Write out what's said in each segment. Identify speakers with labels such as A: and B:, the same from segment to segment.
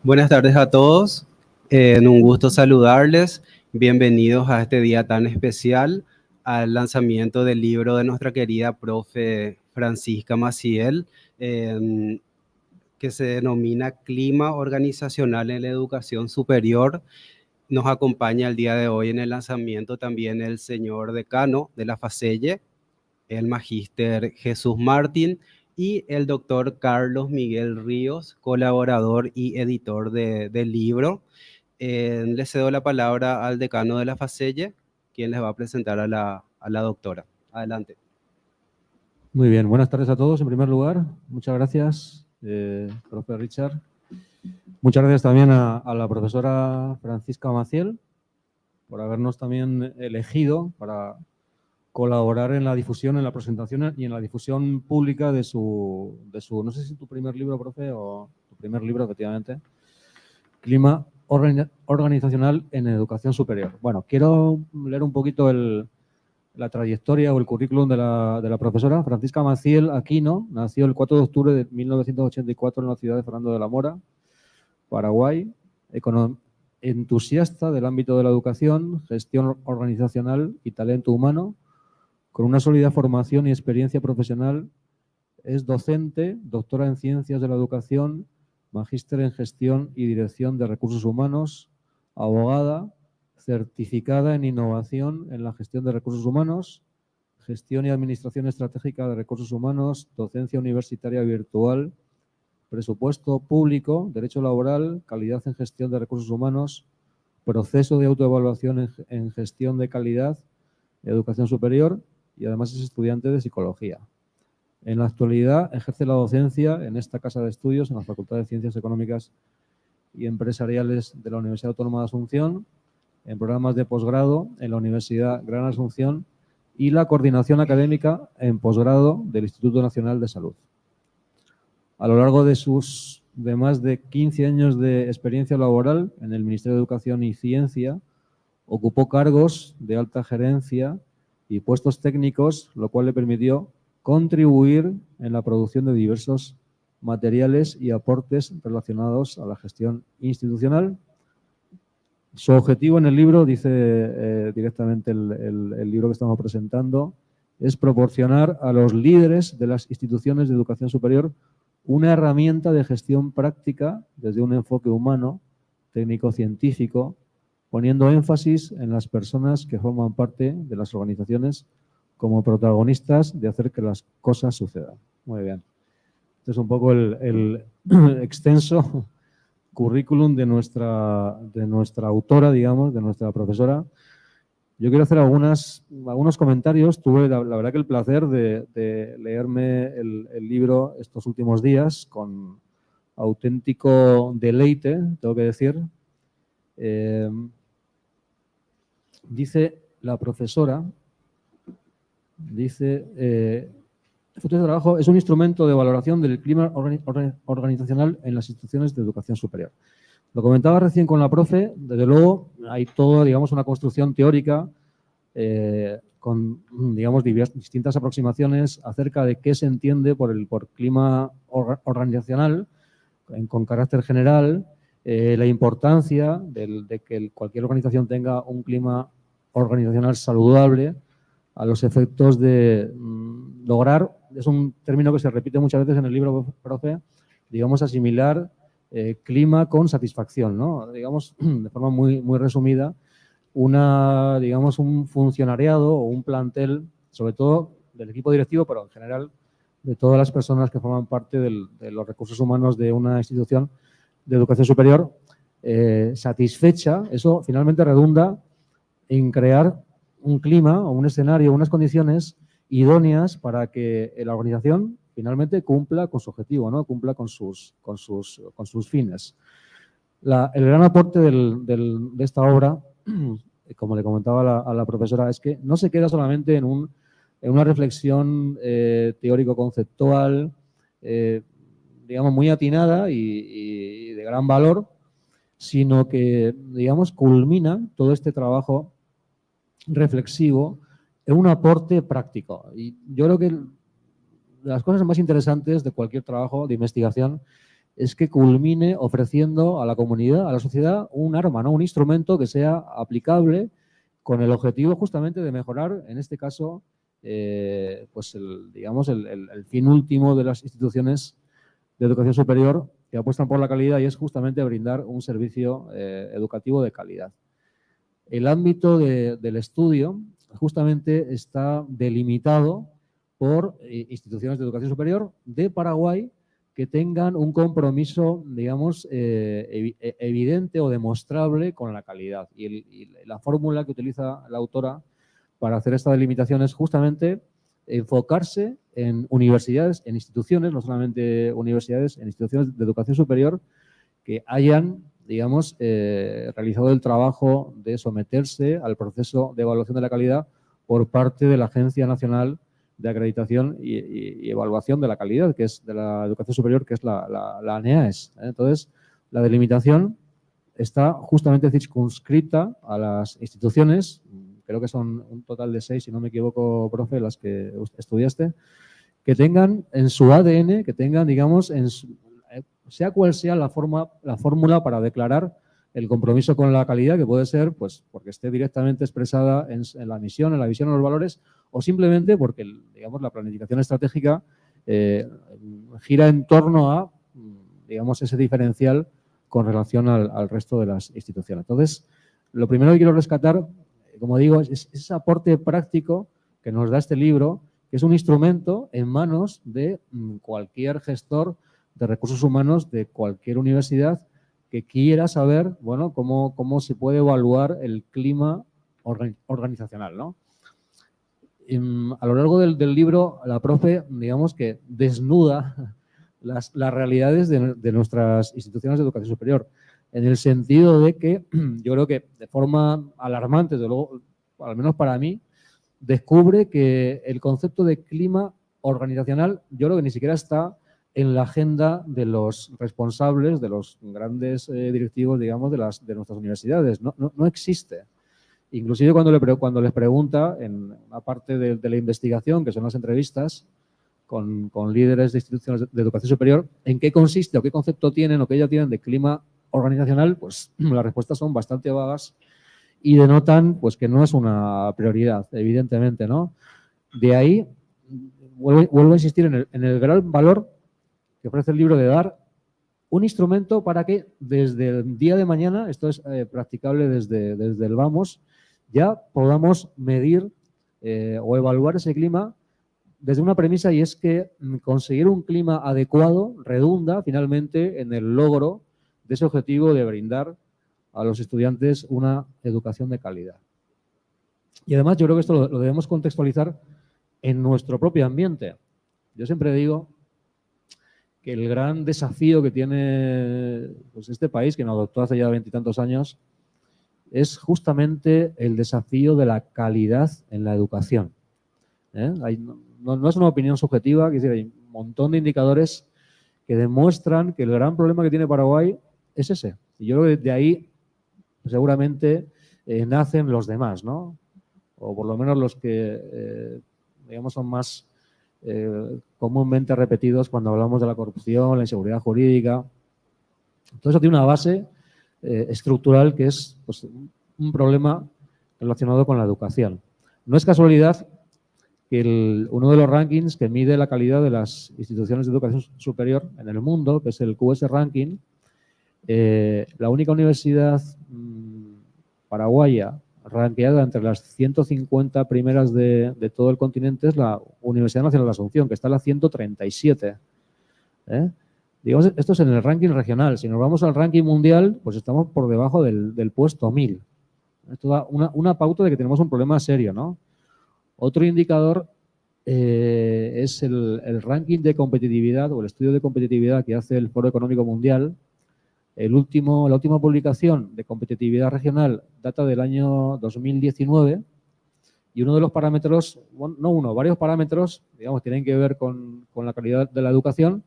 A: Buenas tardes a todos, un gusto saludarles, bienvenidos a este día tan especial, al lanzamiento del libro de nuestra querida profe Francisca Maciel, que se denomina Clima Organizacional en la Educación Superior. Nos acompaña el día de hoy en el lanzamiento también el señor decano de la FACELLE, el magíster Jesús Martín, y el doctor Carlos Miguel Ríos, colaborador y editor del libro. Le cedo la palabra al decano de la FACELLE, quien les va a presentar a la doctora. Adelante.
B: Muy bien, buenas tardes a todos. En primer lugar, muchas gracias, profe Richard. Muchas gracias también a la profesora Francisca Maciel por habernos también elegido para colaborar en la difusión, en la presentación y en la difusión pública de su no sé si tu primer libro, profe, o tu primer libro, efectivamente, Clima Organizacional en Educación Superior. Bueno, quiero leer un poquito la trayectoria o el currículum de la profesora. Francisca Maciel Aquino nació el 4 de octubre de 1984 en la ciudad de Fernando de la Mora, Paraguay, entusiasta del ámbito de la educación, gestión organizacional y talento humano. Con una sólida formación y experiencia profesional, es docente, doctora en Ciencias de la Educación, magíster en Gestión y Dirección de Recursos Humanos, abogada, certificada en Innovación en la Gestión de Recursos Humanos, Gestión y Administración Estratégica de Recursos Humanos, Docencia Universitaria Virtual, Presupuesto Público, Derecho Laboral, Calidad en Gestión de Recursos Humanos, Proceso de Autoevaluación en Gestión de Calidad, Educación Superior, y además es estudiante de Psicología. En la actualidad ejerce la docencia en esta casa de estudios en la Facultad de Ciencias Económicas y Empresariales de la Universidad Autónoma de Asunción, en programas de posgrado en la Universidad Gran Asunción y la coordinación académica en posgrado del Instituto Nacional de Salud. A lo largo de más de 15 años de experiencia laboral en el Ministerio de Educación y Ciencia, ocupó cargos de alta gerencia y puestos técnicos, lo cual le permitió contribuir en la producción de diversos materiales y aportes relacionados a la gestión institucional. Su objetivo en el libro, dice directamente el libro que estamos presentando, es proporcionar a los líderes de las instituciones de educación superior una herramienta de gestión práctica desde un enfoque humano, técnico-científico, poniendo énfasis en las personas que forman parte de las organizaciones como protagonistas de hacer que las cosas sucedan. Muy bien. Este es un poco el extenso currículum de nuestra autora, digamos, de nuestra profesora. Yo quiero hacer algunos comentarios. Tuve la verdad que el placer de leerme el libro estos últimos días con auténtico deleite, tengo que decir. Dice la profesora, el futuro de trabajo es un instrumento de valoración del clima organizacional en las instituciones de educación superior. Lo comentaba recién con la profe, desde luego hay todo, digamos, una construcción teórica con, digamos, distintas aproximaciones acerca de qué se entiende por clima organizacional con carácter general, la importancia de que cualquier organización tenga un clima organizacional saludable a los efectos de lograr, es un término que se repite muchas veces en el libro, profe, digamos, asimilar clima con satisfacción, ¿no? Digamos, de forma muy, muy resumida, digamos, un funcionariado o un plantel, sobre todo del equipo directivo, pero en general de todas las personas que forman parte de los recursos humanos de una institución de educación superior, satisfecha, eso finalmente redunda en crear un clima o un escenario, unas condiciones idóneas para que la organización finalmente cumpla con su objetivo, ¿no? Cumpla con sus fines. El gran aporte de esta obra, como le comentaba a la profesora, es que no se queda solamente en una reflexión teórico-conceptual, digamos, muy atinada y de gran valor, sino que, digamos, culmina todo este trabajo reflexivo en un aporte práctico. Y yo creo que las cosas más interesantes de cualquier trabajo de investigación es que culmine ofreciendo a la comunidad, a la sociedad, un arma, ¿no? Un instrumento que sea aplicable con el objetivo justamente de mejorar, en este caso, pues digamos, el fin último de las instituciones de educación superior que apuestan por la calidad, y es justamente brindar un servicio educativo de calidad. El ámbito del estudio justamente está delimitado por instituciones de educación superior de Paraguay que tengan un compromiso, digamos, evidente o demostrable con la calidad. Y la fórmula que utiliza la autora para hacer esta delimitación es justamente enfocarse en universidades, en instituciones, no solamente universidades, en instituciones de educación superior que hayan, digamos, realizado el trabajo de someterse al proceso de evaluación de la calidad por parte de la Agencia Nacional de Acreditación y Evaluación de la Calidad, que es de la educación superior, que es la ANEAES. Entonces, la delimitación está justamente circunscrita a las instituciones, creo que son un total de 6, si no me equivoco, profe, las que estudiaste, que tengan en su ADN, que tengan, digamos, sea cual sea la fórmula para declarar el compromiso con la calidad, que puede ser pues porque esté directamente expresada en la misión, en la visión, en los valores, o simplemente porque, digamos, la planificación estratégica gira en torno a, digamos, ese diferencial con relación al resto de las instituciones. Entonces, lo primero que quiero rescatar, como digo, es ese aporte práctico que nos da este libro, que es un instrumento en manos de cualquier gestor de recursos humanos de cualquier universidad que quiera saber, bueno, cómo se puede evaluar el clima organizacional, ¿no? A lo largo del libro, la profe, digamos que desnuda las realidades de nuestras instituciones de educación superior, en el sentido de que yo creo que de forma alarmante, desde luego, al menos para mí, descubre que el concepto de clima organizacional yo creo que ni siquiera está en la agenda de los responsables, de los grandes directivos, digamos, de nuestras universidades. No existe. Inclusive cuando les pregunta, en una parte de la investigación, que son las entrevistas con líderes de instituciones de educación superior, en qué consiste o qué concepto tienen o qué ya tienen de clima organizacional, pues las respuestas son bastante vagas y denotan pues que no es una prioridad, evidentemente, ¿no? De ahí, vuelvo a insistir en el gran valor que ofrece el libro de dar un instrumento para que desde el día de mañana, esto es practicable desde el vamos, ya podamos medir o evaluar ese clima desde una premisa, y es que conseguir un clima adecuado redunda finalmente en el logro de ese objetivo de brindar a los estudiantes una educación de calidad. Y además yo creo que esto lo debemos contextualizar en nuestro propio ambiente. Yo siempre digo que el gran desafío que tiene pues, este país, que nos adoptó hace ya 20 y tantos años, es justamente el desafío de la calidad en la educación. No es una opinión subjetiva, es decir, hay un montón de indicadores que demuestran que el gran problema que tiene Paraguay es ese. Y yo creo que de ahí seguramente nacen los demás, ¿no? o por lo menos los que, digamos, son más comúnmente repetidos cuando hablamos de la corrupción, la inseguridad jurídica. Todo eso tiene una base estructural que es pues, un problema relacionado con la educación. No es casualidad que uno de los rankings que mide la calidad de las instituciones de educación superior en el mundo, que es el QS Ranking, la única universidad paraguaya rankeada entre las 150 primeras de todo el continente es la Universidad Nacional de Asunción, que está en la 137. Digamos, esto es en el ranking regional. Si nos vamos al ranking mundial, pues estamos por debajo del puesto 1000. Esto da una pauta de que tenemos un problema serio, ¿no? Otro indicador es el ranking de competitividad o el estudio de competitividad que hace el Foro Económico Mundial. La última publicación de competitividad regional data del año 2019 y uno de los parámetros, bueno, no uno, varios parámetros, digamos, tienen que ver con la calidad de la educación,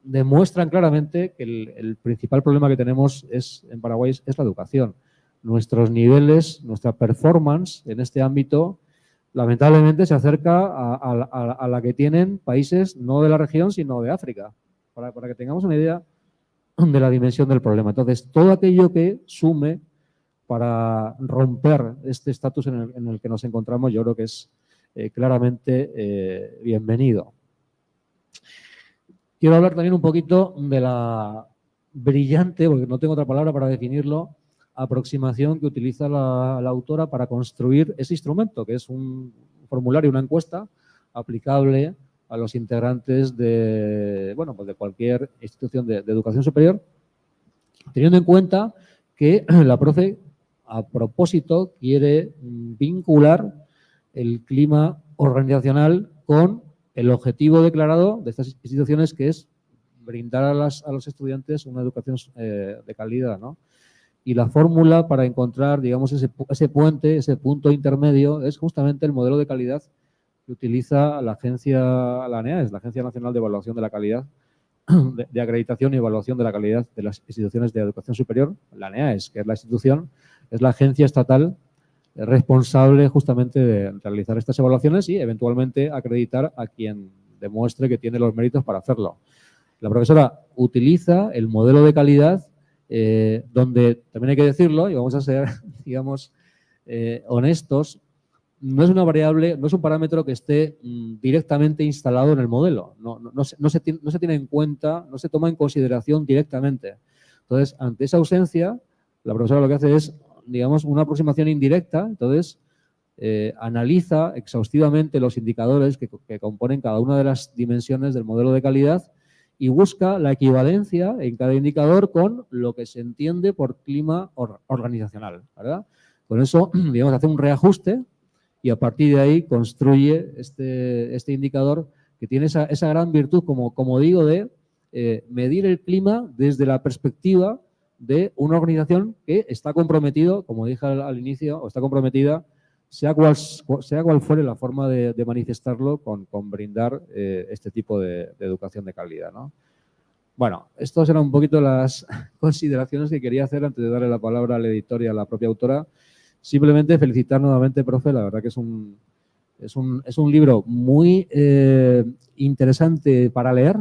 B: demuestran claramente que el principal problema que tenemos en Paraguay es la educación. Nuestros niveles, nuestra performance en este ámbito, lamentablemente se acerca a la que tienen países no de la región, sino de África, para que tengamos una idea de la dimensión del problema. Entonces, todo aquello que sume para romper este estatus en el que nos encontramos, yo creo que es claramente bienvenido. Quiero hablar también un poquito de la brillante, porque no tengo otra palabra para definirlo, aproximación que utiliza la autora para construir ese instrumento, que es un formulario, una encuesta aplicable a los integrantes de, bueno, pues de cualquier institución de educación superior, teniendo en cuenta que la profe, a propósito, quiere vincular el clima organizacional con el objetivo declarado de estas instituciones, que es brindar a los estudiantes una educación de calidad, ¿no? Y la fórmula para encontrar, digamos, ese puente, ese punto intermedio, es justamente el modelo de calidad que utiliza la ANEAES, la Agencia Nacional de Evaluación de la Calidad, de Acreditación y Evaluación de la Calidad de las Instituciones de Educación Superior, la ANEAES, que es la institución, es la agencia estatal responsable justamente de realizar estas evaluaciones y eventualmente acreditar a quien demuestre que tiene los méritos para hacerlo. La profesora utiliza el modelo de calidad donde, también hay que decirlo, y vamos a ser, digamos, honestos, no es una variable, no es un parámetro que esté directamente instalado en el modelo. No se tiene en cuenta, no se toma en consideración directamente. Entonces, ante esa ausencia, la profesora lo que hace es, digamos, una aproximación indirecta. Entonces, analiza exhaustivamente los indicadores que componen cada una de las dimensiones del modelo de calidad y busca la equivalencia en cada indicador con lo que se entiende por clima organizacional, ¿verdad? Con eso, digamos, hace un reajuste y a partir de ahí construye este indicador que tiene esa gran virtud, como digo, de medir el clima desde la perspectiva de una organización que está comprometido, como dije al inicio, o está comprometida, sea cual fuere la forma de manifestarlo, con brindar este tipo de educación de calidad, ¿no? Bueno, estas eran un poquito las consideraciones que quería hacer antes de darle la palabra al editor y a la propia autora. Simplemente felicitar nuevamente, profe, la verdad que es un libro muy interesante para leer.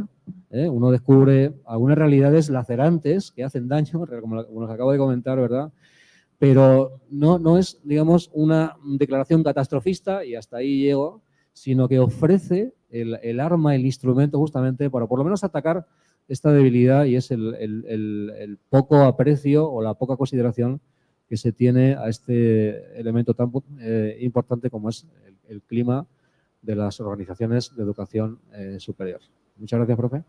B: Uno descubre algunas realidades lacerantes que hacen daño, como nos acabo de comentar, ¿verdad? Pero no es, digamos, una declaración catastrofista y hasta ahí llego, sino que ofrece el arma, el instrumento justamente para por lo menos atacar esta debilidad, y es el poco aprecio o la poca consideración que se tiene a este elemento tan importante como es el clima de las organizaciones de educación superior. Muchas gracias, profe.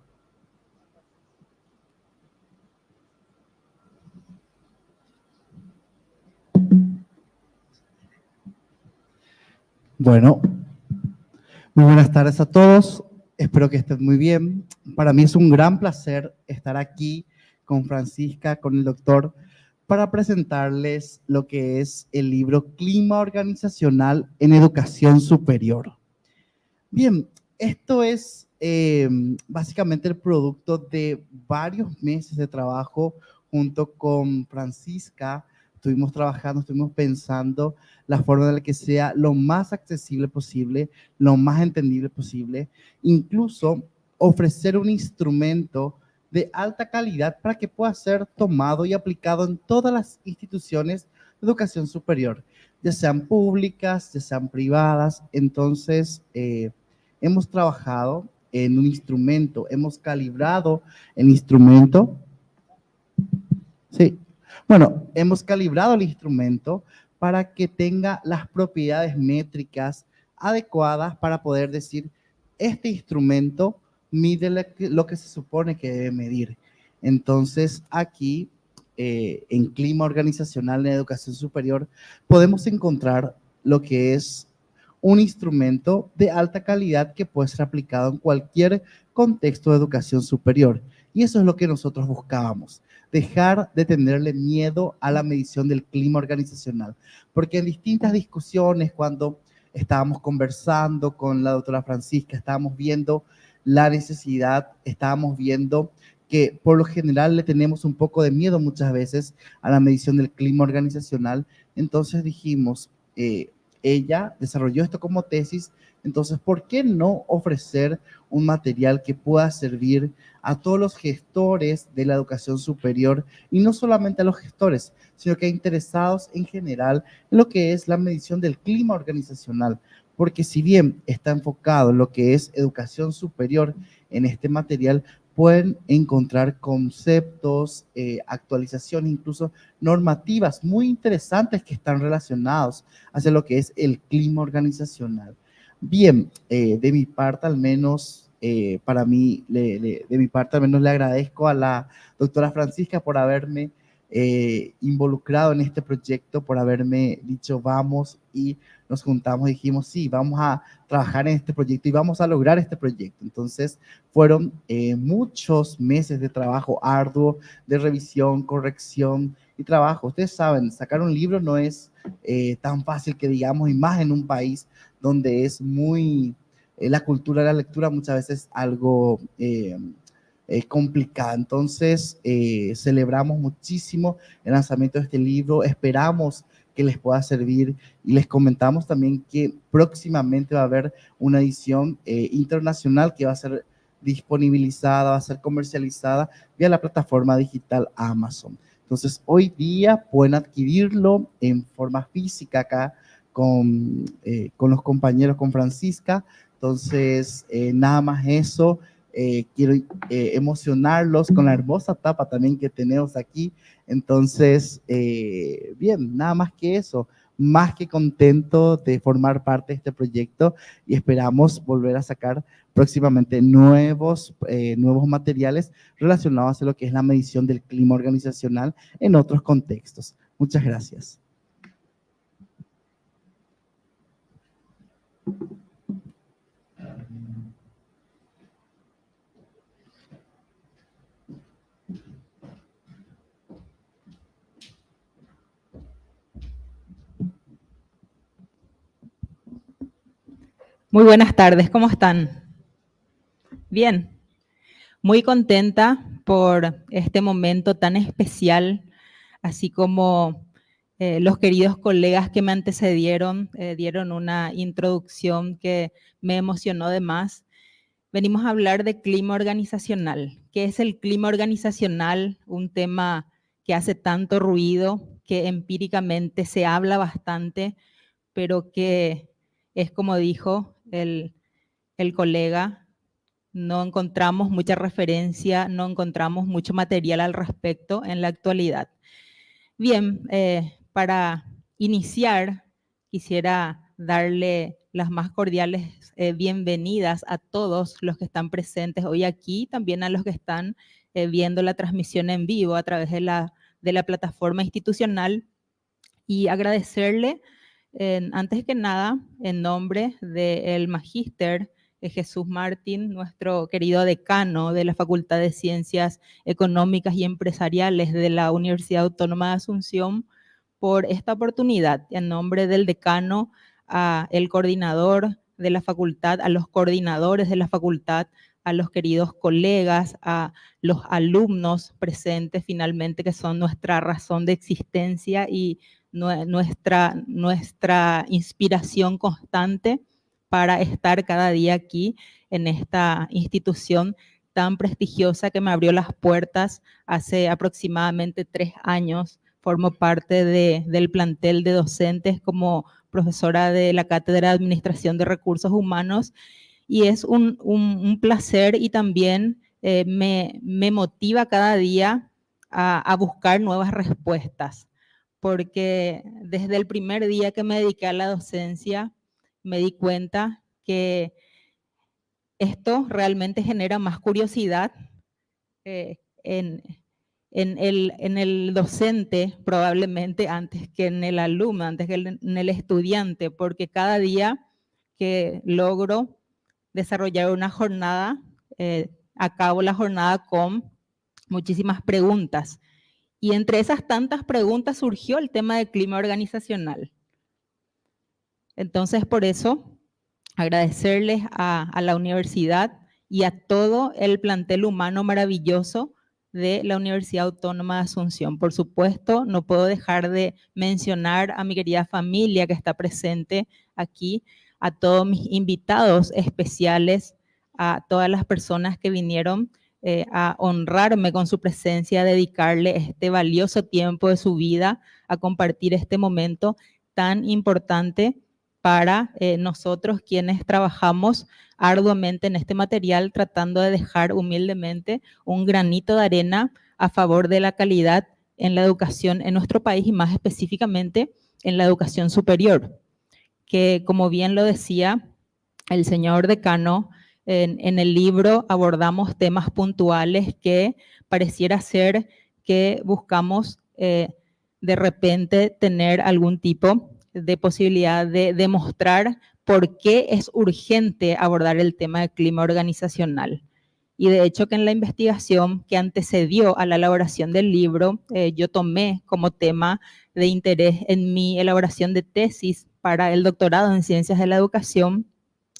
C: Bueno, muy buenas tardes a todos. Espero que estén muy bien. Para mí es un gran placer estar aquí con Francisca, con el doctor, para presentarles lo que es el libro Clima Organizacional en Educación Superior. Bien, esto es básicamente el producto de varios meses de trabajo junto con Francisca, estuvimos trabajando, estuvimos pensando la forma en la que sea lo más accesible posible, lo más entendible posible, incluso ofrecer un instrumento de alta calidad para que pueda ser tomado y aplicado en todas las instituciones de educación superior, ya sean públicas, ya sean privadas. Entonces, hemos trabajado en un instrumento, hemos calibrado el instrumento. Sí, bueno, hemos calibrado el instrumento para que tenga las propiedades métricas adecuadas para poder decir, este instrumento mide lo que se supone que debe medir. Entonces, aquí, en clima organizacional en educación superior, podemos encontrar lo que es un instrumento de alta calidad que puede ser aplicado en cualquier contexto de educación superior. Y eso es lo que nosotros buscábamos, dejar de tenerle miedo a la medición del clima organizacional, porque en distintas discusiones, cuando estábamos conversando con la doctora Francisca, estábamos viendo la necesidad, estábamos viendo que por lo general le tenemos un poco de miedo muchas veces a la medición del clima organizacional. Entonces dijimos, ella desarrolló esto como tesis, entonces, ¿por qué no ofrecer un material que pueda servir a todos los gestores de la educación superior, y no solamente a los gestores, sino que a interesados en general en lo que es la medición del clima organizacional? Porque si bien está enfocado en lo que es educación superior en este material, pueden encontrar conceptos, actualizaciones, incluso normativas muy interesantes que están relacionados hacia lo que es el clima organizacional. Bien, de mi parte al menos, para mí, de mi parte al menos le agradezco a la doctora Francisca por haberme involucrado en este proyecto, por haberme dicho vamos, y nos juntamos y dijimos sí, vamos a trabajar en este proyecto y vamos a lograr este proyecto. Entonces fueron muchos meses de trabajo arduo, de revisión, corrección y trabajo. Ustedes saben, sacar un libro no es tan fácil que digamos, y más en un país donde es muy, la cultura de la lectura muchas veces algo complicada. Entonces, celebramos muchísimo el lanzamiento de este libro, esperamos que les pueda servir, y les comentamos también que próximamente va a haber una edición internacional que va a ser disponibilizada, va a ser comercializada vía la plataforma digital Amazon. Entonces, hoy día pueden adquirirlo en forma física acá con los compañeros, con Francisca. Entonces, nada más eso. Quiero emocionarlos con la hermosa tapa también que tenemos aquí. Entonces, bien, nada más que eso. Más que contento de formar parte de este proyecto, y esperamos volver a sacar próximamente nuevos materiales relacionados a lo que es la medición del clima organizacional en otros contextos. Muchas gracias.
D: Muy buenas tardes, ¿cómo están? Bien, muy contenta por este momento tan especial, así como los queridos colegas que me antecedieron dieron una introducción que me emocionó de más. Venimos a hablar de clima organizacional. ¿Qué es el clima organizacional? Un tema que hace tanto ruido, que empíricamente se habla bastante, pero que es como dijo el colega, no encontramos mucha referencia, no encontramos mucho material al respecto en la actualidad. Bien, para iniciar, quisiera darle las más cordiales bienvenidas a todos los que están presentes hoy aquí, también a los que están viendo la transmisión en vivo a través de la plataforma institucional, y agradecerle, antes que nada, en nombre del Magíster Jesús Martín, nuestro querido decano de la Facultad de Ciencias Económicas y Empresariales de la Universidad Autónoma de Asunción, por esta oportunidad. En nombre del decano, al coordinador de la facultad, a los coordinadores de la facultad, a los queridos colegas, a los alumnos presentes finalmente, que son nuestra razón de existencia y nuestra inspiración constante para estar cada día aquí en esta institución tan prestigiosa que me abrió las puertas hace aproximadamente 3 años. Formo parte del plantel de docentes como profesora de la Cátedra de Administración de Recursos Humanos, y es un placer, y también me motiva cada día a buscar nuevas respuestas, porque desde el primer día que me dediqué a la docencia me di cuenta que esto realmente genera más curiosidad en el docente probablemente antes que en el alumno, antes que en el estudiante, porque cada día que logro desarrollar una jornada, acabo la jornada con muchísimas preguntas. Y entre esas tantas preguntas surgió el tema del clima organizacional. Entonces, por eso, agradecerles a la universidad y a todo el plantel humano maravilloso de la Universidad Autónoma de Asunción. Por supuesto, no puedo dejar de mencionar a mi querida familia que está presente aquí, a todos mis invitados especiales, a todas las personas que vinieron a honrarme con su presencia, a dedicarle este valioso tiempo de su vida a compartir este momento tan importante para nosotros quienes trabajamos arduamente en este material, tratando de dejar humildemente un granito de arena a favor de la calidad en la educación en nuestro país, y más específicamente en la educación superior, que, como bien lo decía el señor decano, en el libro abordamos temas puntuales que pareciera ser que buscamos de repente tener algún tipo de posibilidad de demostrar por qué es urgente abordar el tema del clima organizacional. Y de hecho que en la investigación que antecedió a la elaboración del libro, yo tomé como tema de interés en mi elaboración de tesis para el doctorado en Ciencias de la Educación.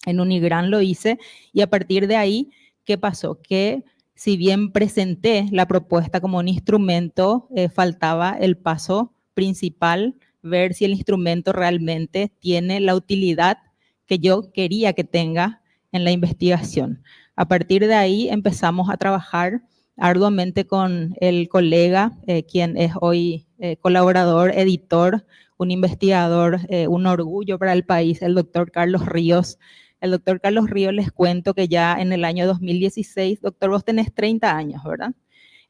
D: En Unigran lo hice, y a partir de ahí, ¿qué pasó? Que si bien presenté la propuesta como un instrumento, faltaba el paso principal, ver si el instrumento realmente tiene la utilidad que yo quería que tenga en la investigación. A partir de ahí empezamos a trabajar arduamente con el colega, quien es hoy colaborador, editor, un investigador, un orgullo para el país, el doctor Carlos Ríos. El doctor Carlos Ríos, les cuento que ya en el año 2016, doctor, vos tenés 30 años, ¿verdad?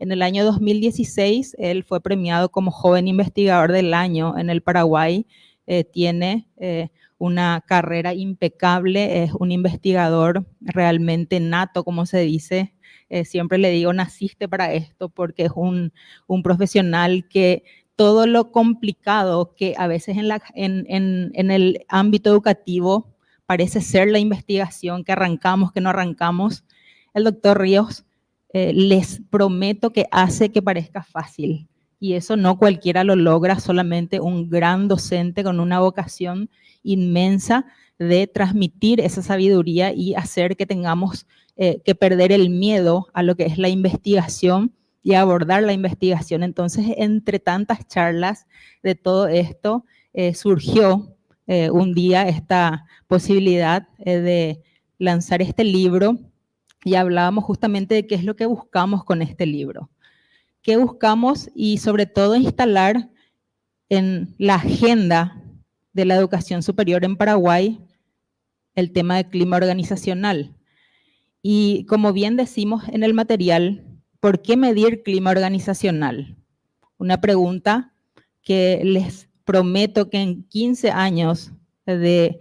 D: En el año 2016, él fue premiado como joven investigador del año en el Paraguay. Tiene una carrera impecable, es un investigador realmente nato, como se dice. Siempre le digo, naciste para esto, porque es un profesional que todo lo complicado que a veces en el ámbito educativo parece ser la investigación, que arrancamos, que no arrancamos, el doctor Ríos les prometo que hace que parezca fácil. Y eso no cualquiera lo logra, solamente un gran docente con una vocación inmensa de transmitir esa sabiduría y hacer que tengamos que perder el miedo a lo que es la investigación y abordar la investigación. Entonces, entre tantas charlas de todo esto, surgió un día esta posibilidad de lanzar este libro, y hablábamos justamente de qué es lo que buscamos con este libro. ¿Qué buscamos? Y sobre todo instalar en la agenda de la educación superior en Paraguay el tema del clima organizacional. Y como bien decimos en el material, ¿por qué medir clima organizacional? Una pregunta que les prometo que en 15 años de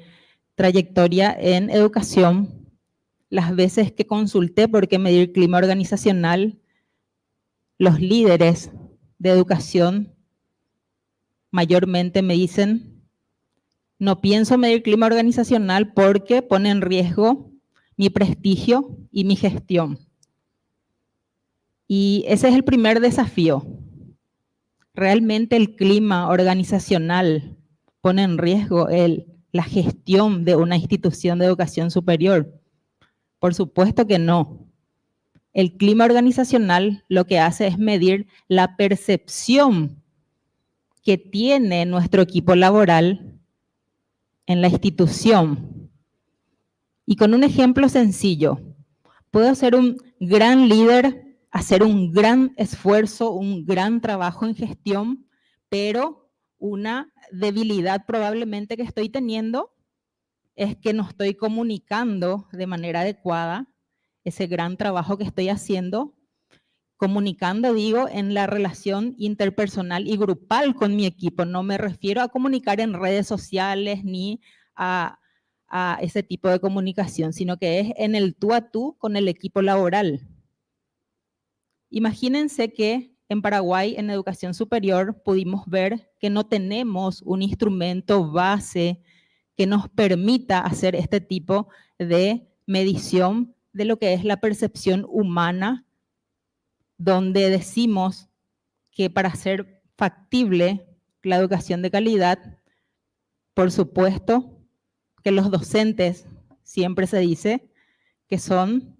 D: trayectoria en educación, las veces que consulté por qué medir clima organizacional, los líderes de educación mayormente me dicen: no pienso medir clima organizacional porque pone en riesgo mi prestigio y mi gestión. Y ese es el primer desafío. ¿Realmente el clima organizacional pone en riesgo la gestión de una institución de educación superior? Por supuesto que no. El clima organizacional lo que hace es medir la percepción que tiene nuestro equipo laboral en la institución. Y con un ejemplo sencillo, puedo ser un gran líder, hacer un gran esfuerzo, un gran trabajo en gestión, pero una debilidad probablemente que estoy teniendo es que no estoy comunicando de manera adecuada ese gran trabajo que estoy haciendo, comunicando, digo, en la relación interpersonal y grupal con mi equipo. No me refiero a comunicar en redes sociales ni a ese tipo de comunicación, sino que es en el tú a tú con el equipo laboral. Imagínense que en Paraguay, en educación superior, pudimos ver que no tenemos un instrumento base que nos permita hacer este tipo de medición de lo que es la percepción humana, donde decimos que para ser factible la educación de calidad, por supuesto que los docentes, siempre se dice, que son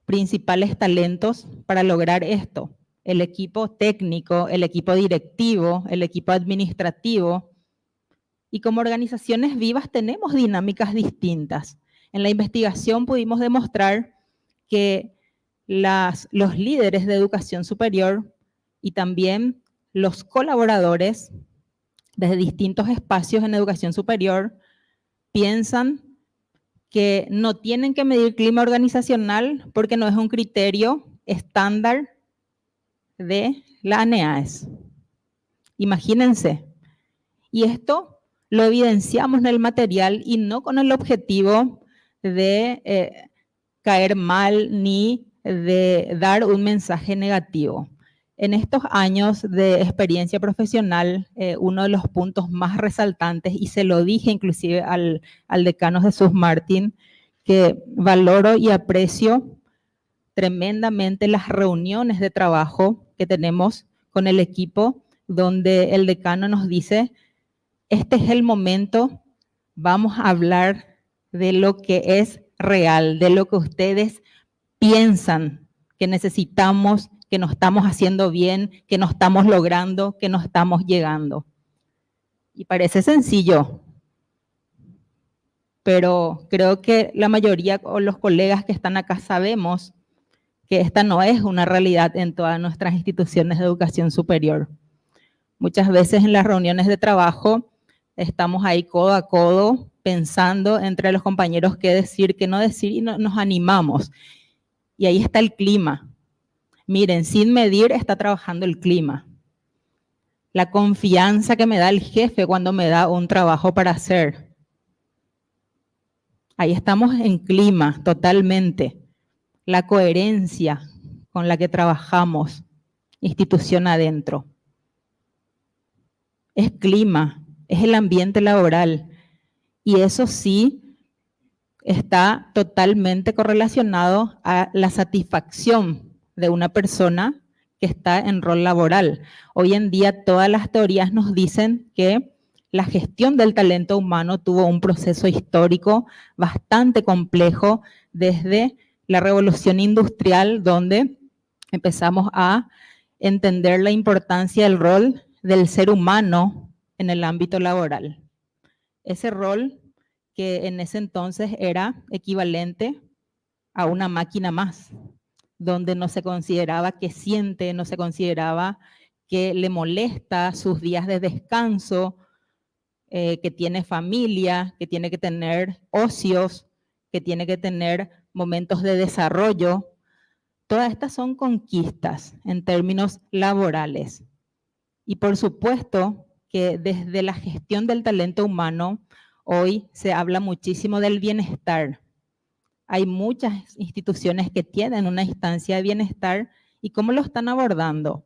D: principales talentos para lograr esto. El equipo técnico, el equipo directivo, el equipo administrativo. Y como organizaciones vivas tenemos dinámicas distintas. En la investigación pudimos demostrar que los líderes de educación superior y también los colaboradores desde distintos espacios en educación superior piensan que no tienen que medir clima organizacional porque no es un criterio estándar de la ANEAES. Imagínense. Y esto lo evidenciamos en el material y no con el objetivo de caer mal ni de dar un mensaje negativo. En estos años de experiencia profesional, uno de los puntos más resaltantes, y se lo dije inclusive al decano Jesús Martín, que valoro y aprecio tremendamente las reuniones de trabajo que tenemos con el equipo, donde el decano nos dice, este es el momento, vamos a hablar de lo que es real, de lo que ustedes piensan que necesitamos, que no estamos haciendo bien, que no estamos logrando, que no estamos llegando. Y parece sencillo, pero creo que la mayoría o los colegas que están acá sabemos que esta no es una realidad en todas nuestras instituciones de educación superior. Muchas veces en las reuniones de trabajo estamos ahí codo a codo pensando entre los compañeros qué decir, qué no decir y nos animamos. Y ahí está el clima. Miren, sin medir está trabajando el clima. La confianza que me da el jefe cuando me da un trabajo para hacer. Ahí estamos en clima totalmente. La coherencia con la que trabajamos, institución adentro. Es clima, es el ambiente laboral. Y eso sí está totalmente correlacionado a la satisfacción de una persona que está en rol laboral. Hoy en día todas las teorías nos dicen que la gestión del talento humano tuvo un proceso histórico bastante complejo desde la revolución industrial, donde empezamos a entender la importancia del rol del ser humano en el ámbito laboral. Ese rol que en ese entonces era equivalente a una máquina más, donde no se consideraba que siente, no se consideraba que le molesta sus días de descanso, que tiene familia, que tiene que tener ocios, que tiene que tener momentos de desarrollo. Todas estas son conquistas en términos laborales. Y por supuesto que desde la gestión del talento humano, hoy se habla muchísimo del bienestar. Hay muchas instituciones que tienen una instancia de bienestar y ¿cómo lo están abordando?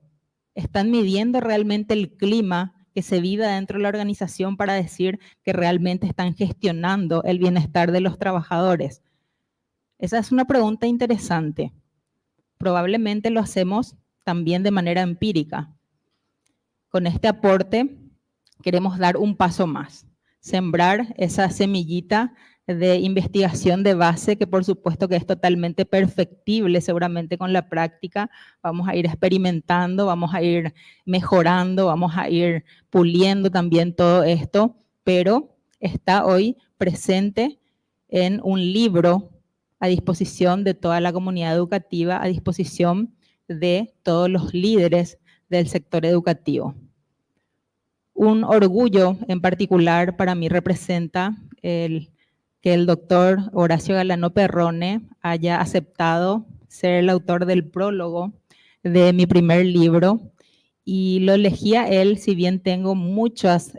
D: ¿Están midiendo realmente el clima que se vive dentro de la organización para decir que realmente están gestionando el bienestar de los trabajadores? Esa es una pregunta interesante. Probablemente lo hacemos también de manera empírica. Con este aporte queremos dar un paso más, sembrar esa semillita de investigación de base, que por supuesto que es totalmente perfectible, seguramente con la práctica vamos a ir experimentando, vamos a ir mejorando, vamos a ir puliendo también todo esto, pero está hoy presente en un libro a disposición de toda la comunidad educativa, a disposición de todos los líderes del sector educativo. Un orgullo en particular para mí representa que el doctor Horacio Galano Perrone haya aceptado ser el autor del prólogo de mi primer libro, y lo elegí a él, si bien tengo muchos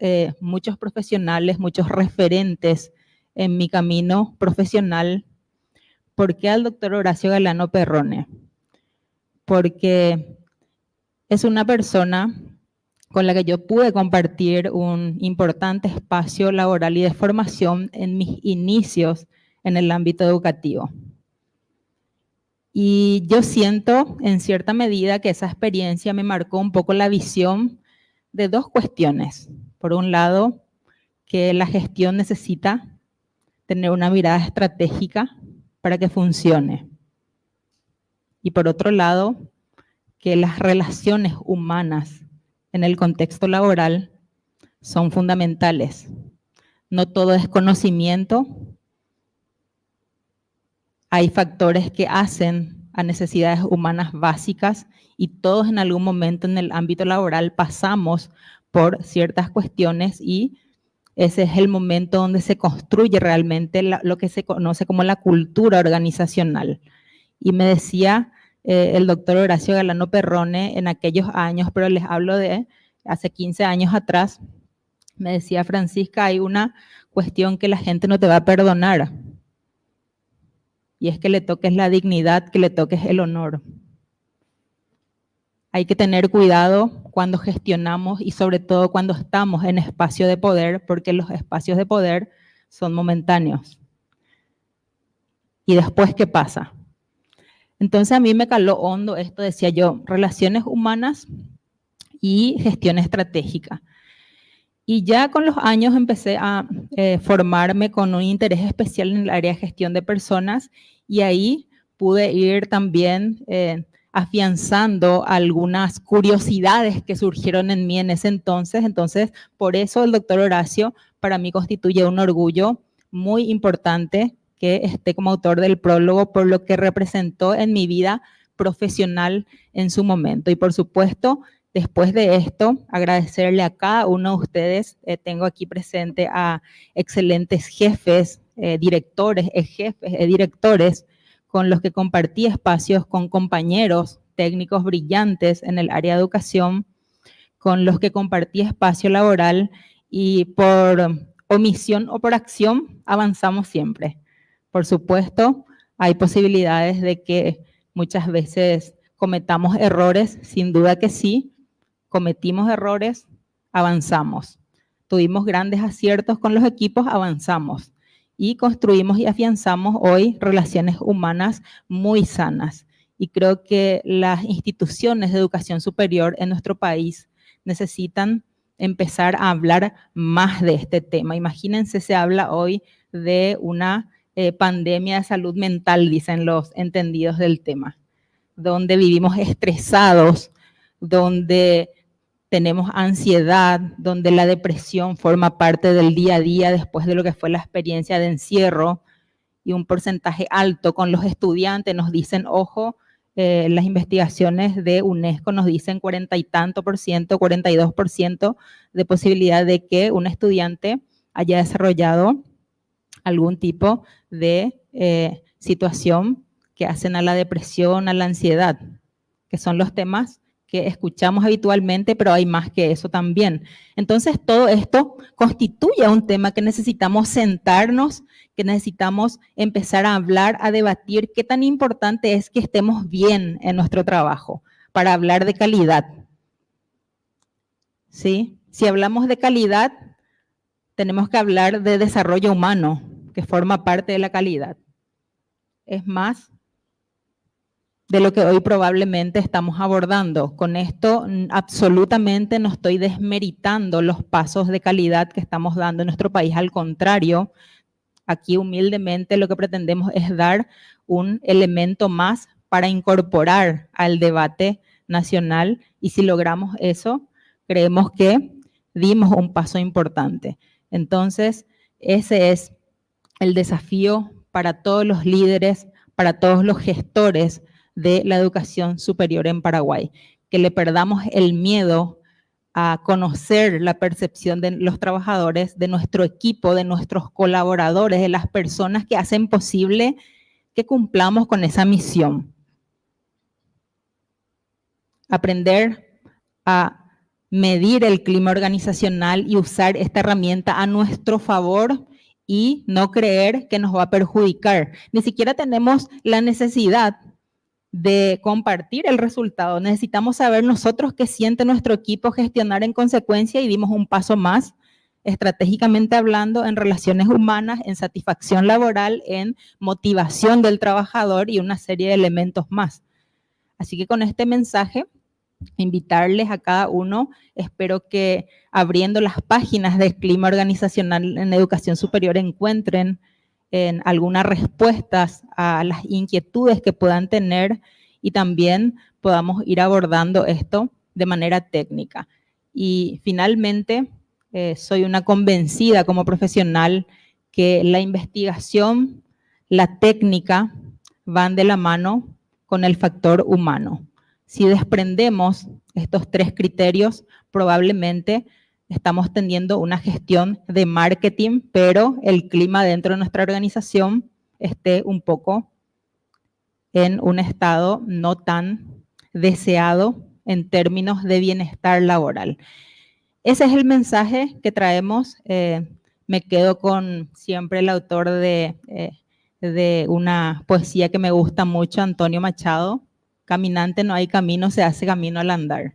D: profesionales, muchos referentes en mi camino profesional. ¿Por qué al doctor Horacio Galano Perrone? Porque es una persona con la que yo pude compartir un importante espacio laboral y de formación en mis inicios en el ámbito educativo. Y yo siento, en cierta medida, que esa experiencia me marcó un poco la visión de dos cuestiones. Por un lado, que la gestión necesita tener una mirada estratégica para que funcione. Y por otro lado, que las relaciones humanas en el contexto laboral son fundamentales. No todo es conocimiento. Hay factores que hacen a necesidades humanas básicas y todos en algún momento en el ámbito laboral pasamos por ciertas cuestiones y ese es el momento donde se construye realmente lo que se conoce como la cultura organizacional. Y me decía el doctor Horacio Galano Perrone en aquellos años, pero les hablo de hace 15 años atrás, me decía: Francisca, hay una cuestión que la gente no te va a perdonar, y es que le toques la dignidad, que le toques el honor. Hay que tener cuidado cuando gestionamos y sobre todo cuando estamos en espacio de poder, porque los espacios de poder son momentáneos. ¿Y después qué pasa? Entonces a mí me caló hondo esto, decía yo, relaciones humanas y gestión estratégica. Y ya con los años empecé a formarme con un interés especial en el área de gestión de personas, y ahí pude ir también afianzando algunas curiosidades que surgieron en mí en ese entonces. Entonces, por eso el doctor Horacio para mí constituye un orgullo muy importante que esté como autor del prólogo, por lo que representó en mi vida profesional en su momento. Y por supuesto, después de esto, agradecerle a cada uno de ustedes. Tengo aquí presente a excelentes jefes, directores, directores, con los que compartí espacios, con compañeros técnicos brillantes en el área de educación, con los que compartí espacio laboral, y por omisión o por acción avanzamos siempre. Por supuesto, hay posibilidades de que muchas veces cometamos errores, sin duda que sí. Cometimos errores, avanzamos. Tuvimos grandes aciertos con los equipos, avanzamos. Y construimos y afianzamos hoy relaciones humanas muy sanas. Y creo que las instituciones de educación superior en nuestro país necesitan empezar a hablar más de este tema. Imagínense, se habla hoy de una pandemia de salud mental, dicen los entendidos del tema, donde vivimos estresados, donde tenemos ansiedad, donde la depresión forma parte del día a día después de lo que fue la experiencia de encierro, y un porcentaje alto con los estudiantes. Nos dicen, ojo, las investigaciones de UNESCO nos dicen 40 y tanto por ciento, 42% de posibilidad de que un estudiante haya desarrollado algún tipo de situación que hacen a la depresión, a la ansiedad, que son los temas que escuchamos habitualmente, pero hay más que eso también. Entonces, todo esto constituye un tema que necesitamos sentarnos, que necesitamos empezar a hablar, a debatir qué tan importante es que estemos bien en nuestro trabajo para hablar de calidad. ¿Sí? Si hablamos de calidad, tenemos que hablar de desarrollo humano, que forma parte de la calidad. Es más de lo que hoy probablemente estamos abordando. Con esto absolutamente no estoy desmeritando los pasos de calidad que estamos dando en nuestro país. Al contrario, Aquí humildemente lo que pretendemos es dar un elemento más para incorporar al debate nacional, y si logramos eso, creemos que dimos un paso importante. Entonces, ese es el desafío para todos los líderes, para todos los gestores de la educación superior en Paraguay, que le perdamos el miedo a conocer la percepción de los trabajadores, de nuestro equipo, de nuestros colaboradores, de las personas que hacen posible que cumplamos con esa misión. Aprender a medir el clima organizacional y usar esta herramienta a nuestro favor y no creer que nos va a perjudicar. Ni siquiera tenemos la necesidad de compartir el resultado. Necesitamos saber nosotros qué siente nuestro equipo, gestionar en consecuencia, y dimos un paso más, estratégicamente hablando, en relaciones humanas, en satisfacción laboral, en motivación del trabajador y una serie de elementos más. Así que con este mensaje, invitarles a cada uno, espero que abriendo las páginas del clima organizacional en educación superior encuentren en algunas respuestas a las inquietudes que puedan tener, y también podamos ir abordando esto de manera técnica. Y finalmente, soy una convencida como profesional que la investigación, la técnica van de la mano con el factor humano. Si desprendemos estos tres criterios, probablemente estamos teniendo una gestión de marketing, pero el clima dentro de nuestra organización esté un poco en un estado no tan deseado en términos de bienestar laboral. Ese es el mensaje que traemos. Me quedo con siempre el autor de una poesía que me gusta mucho, Antonio Machado: caminante no hay camino, se hace camino al andar.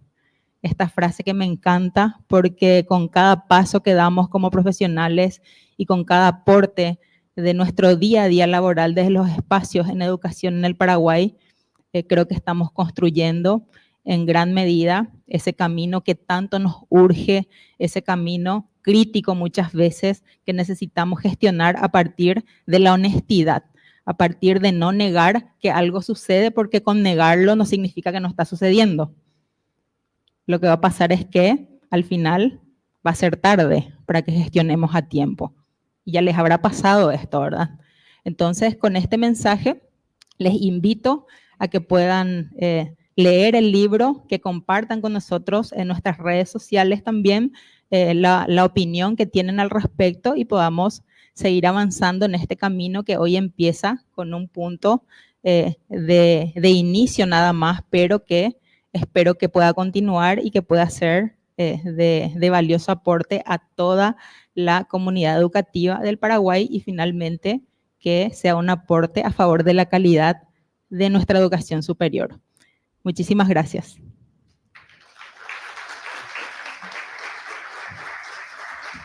D: Esta frase que me encanta, porque con cada paso que damos como profesionales y con cada aporte de nuestro día a día laboral desde los espacios en educación en el Paraguay, creo que estamos construyendo en gran medida ese camino que tanto nos urge, ese camino crítico muchas veces que necesitamos gestionar a partir de la honestidad, a partir de no negar que algo sucede, porque con negarlo no significa que no está sucediendo. Lo que va a pasar es que al final va a ser tarde para que gestionemos a tiempo. Y ya les habrá pasado esto, ¿verdad? Entonces, con este mensaje, les invito a que puedan leer el libro, que compartan con nosotros en nuestras redes sociales también la opinión que tienen al respecto, y podamos seguir avanzando en este camino que hoy empieza con un punto de inicio nada más, pero que espero que pueda continuar y que pueda ser de valioso aporte a toda la comunidad educativa del Paraguay, y finalmente que sea un aporte a favor de la calidad de nuestra educación superior. Muchísimas gracias.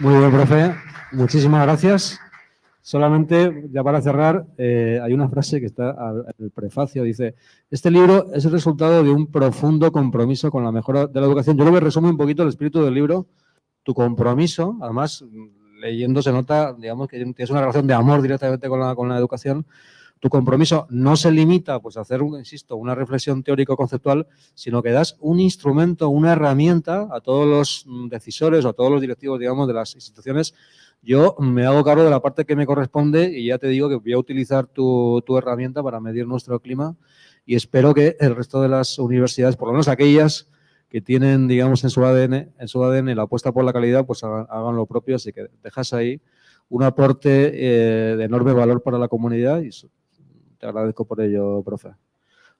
B: Muy bien, profe. Muchísimas gracias. Solamente, ya para cerrar, hay una frase que está en el prefacio, dice: este libro es el resultado de un profundo compromiso con la mejora de la educación. Yo lo que resumo un poquito el espíritu del libro, tu compromiso, además, leyendo se nota, digamos, que tienes una relación de amor directamente con la educación. Tu compromiso no se limita pues, a hacer, insisto, una reflexión teórico-conceptual, sino que das un instrumento, una herramienta a todos los decisores o a todos los directivos, digamos, de las instituciones. Yo me hago cargo de la parte que me corresponde y ya te digo que voy a utilizar tu herramienta para medir nuestro clima, y espero que el resto de las universidades, por lo menos aquellas que tienen, digamos, en su ADN la apuesta por la calidad, pues hagan lo propio. Así que dejas ahí un aporte de enorme valor para la comunidad y te agradezco por ello, profe.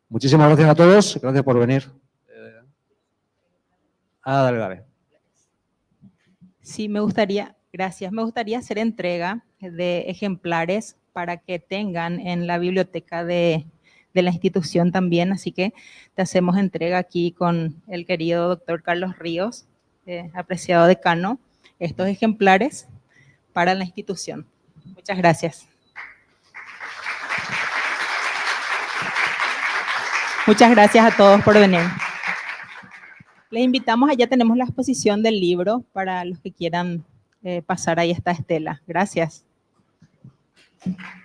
B: Muchísimas gracias a todos. Gracias por venir. Dale.
D: Sí, me gustaría, gracias. Me gustaría hacer entrega de ejemplares para que tengan en la biblioteca de la institución también. Así que te hacemos entrega aquí con el querido doctor Carlos Ríos, apreciado decano, estos ejemplares para la institución. Muchas gracias. Muchas gracias a todos por venir. Les invitamos, allá tenemos la exposición del libro para los que quieran pasar ahí esta estela. Gracias.
C: Gracias.